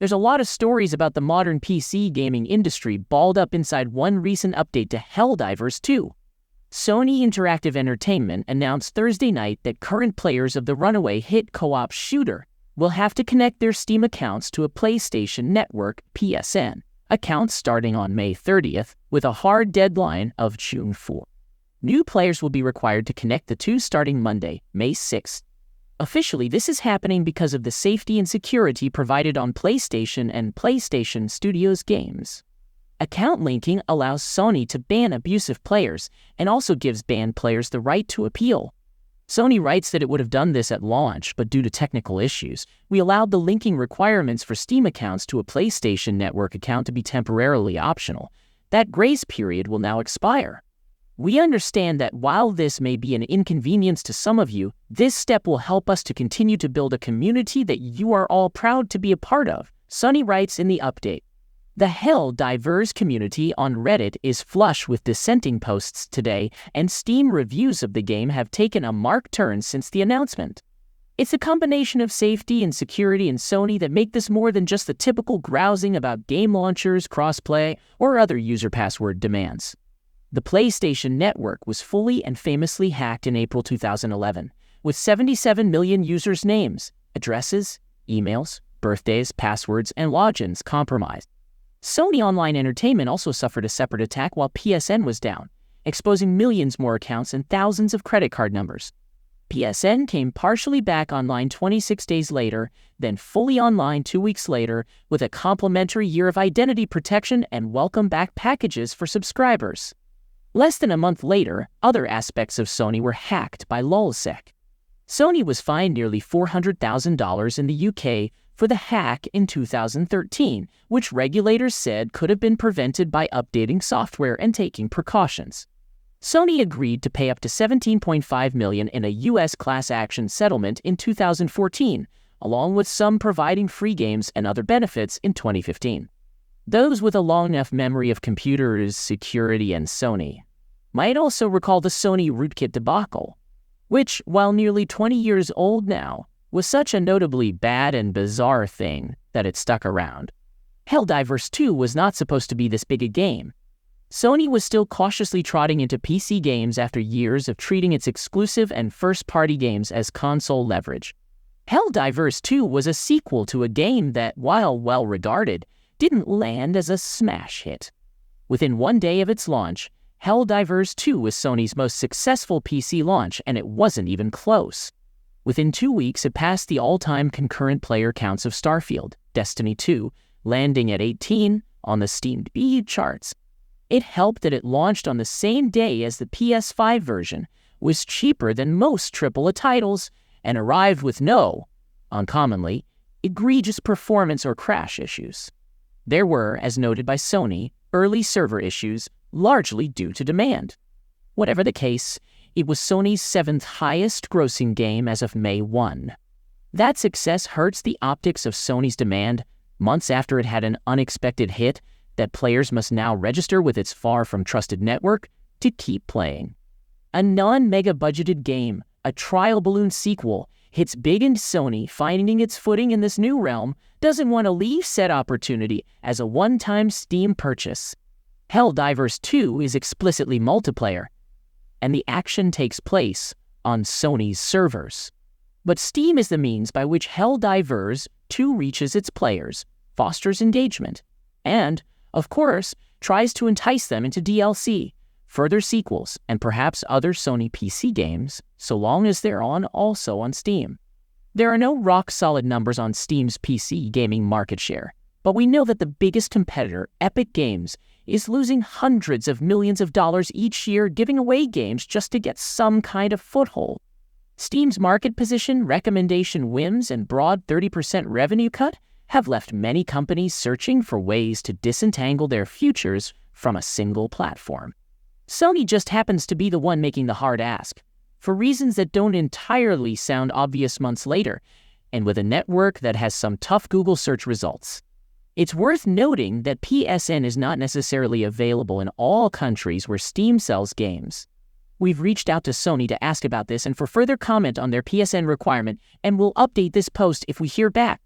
There's a lot of stories about the modern PC gaming industry balled up inside one recent update to Helldivers 2. Sony Interactive Entertainment announced Thursday night that current players of the runaway hit co-op shooter will have to connect their Steam accounts to a PlayStation Network (PSN) account starting on May 30th, with a hard deadline of June 4th. New players will be required to connect the two starting Monday, May 6th. Officially, this is happening because of the safety and security provided on PlayStation and PlayStation Studios games. Account linking allows Sony to ban abusive players and also gives banned players the right to appeal. Sony writes that it would have done this at launch, but due to technical issues, we allowed the linking requirements for Steam accounts to a PlayStation Network account to be temporarily optional. That grace period will now expire. We understand that while this may be an inconvenience to some of you, this step will help us to continue to build a community that you are all proud to be a part of, Sony writes in the update. The Helldivers community on Reddit is flush with dissenting posts today, and Steam reviews of the game have taken a marked turn since the announcement. It's a combination of safety and security in Sony that make this more than just the typical grousing about game launchers, crossplay, or other user password demands. The PlayStation Network was fully and famously hacked in April 2011, with 77 million users' names, addresses, emails, birthdays, passwords, and logins compromised. Sony Online Entertainment also suffered a separate attack while PSN was down, exposing millions more accounts and thousands of credit card numbers. PSN came partially back online 26 days later, then fully online 2 weeks later, with a complimentary year of identity protection and welcome back packages for subscribers. Less than a month later, other aspects of Sony were hacked by LulzSec. Sony was fined nearly $400,000 in the UK for the hack in 2013, which regulators said could have been prevented by updating software and taking precautions. Sony agreed to pay up to $17.5 million in a U.S. class action settlement in 2014, along with some providing free games and other benefits in 2015. Those with a long enough memory of computers, security, and Sony might also recall the Sony rootkit debacle, which, while nearly 20 years old now, was such a notably bad and bizarre thing that it stuck around. Helldivers 2 was not supposed to be this big a game. Sony was still cautiously trotting into PC games after years of treating its exclusive and first-party games as console leverage. Helldivers 2 was a sequel to a game that, while well-regarded, didn't land as a smash hit. Within one day of its launch, Helldivers 2 was Sony's most successful PC launch, and it wasn't even close. Within 2 weeks, it passed the all-time concurrent player counts of Starfield, Destiny 2, landing at 18 on the Steam B charts. It helped that it launched on the same day as the PS5 version, was cheaper than most AAA titles, and arrived with no, uncommonly, egregious performance or crash issues. There were, as noted by Sony, early server issues, largely due to demand. Whatever the case, it was Sony's 7th highest-grossing game as of May 1. That success hurts the optics of Sony's demand, months after it had an unexpected hit that players must now register with its far-from-trusted network to keep playing. A non-mega-budgeted game, a trial balloon sequel, hits big, and Sony, finding its footing in this new realm, doesn't want to leave said opportunity as a one-time Steam purchase. Helldivers 2 is explicitly multiplayer, and the action takes place on Sony's servers. But Steam is the means by which Helldivers 2 reaches its players, fosters engagement, and, of course, tries to entice them into DLC, further sequels, and perhaps other Sony PC games, so long as they're also on Steam. There are no rock-solid numbers on Steam's PC gaming market share, but we know that the biggest competitor, Epic Games, is losing hundreds of millions of dollars each year giving away games just to get some kind of foothold. Steam's market position, recommendation whims, and broad 30% revenue cut have left many companies searching for ways to disentangle their futures from a single platform. Sony just happens to be the one making the hard ask, for reasons that don't entirely sound obvious months later, and with a network that has some tough Google search results. It's worth noting that PSN is not necessarily available in all countries where Steam sells games. We've reached out to Sony to ask about this and for further comment on their PSN requirement, and we'll update this post if we hear back.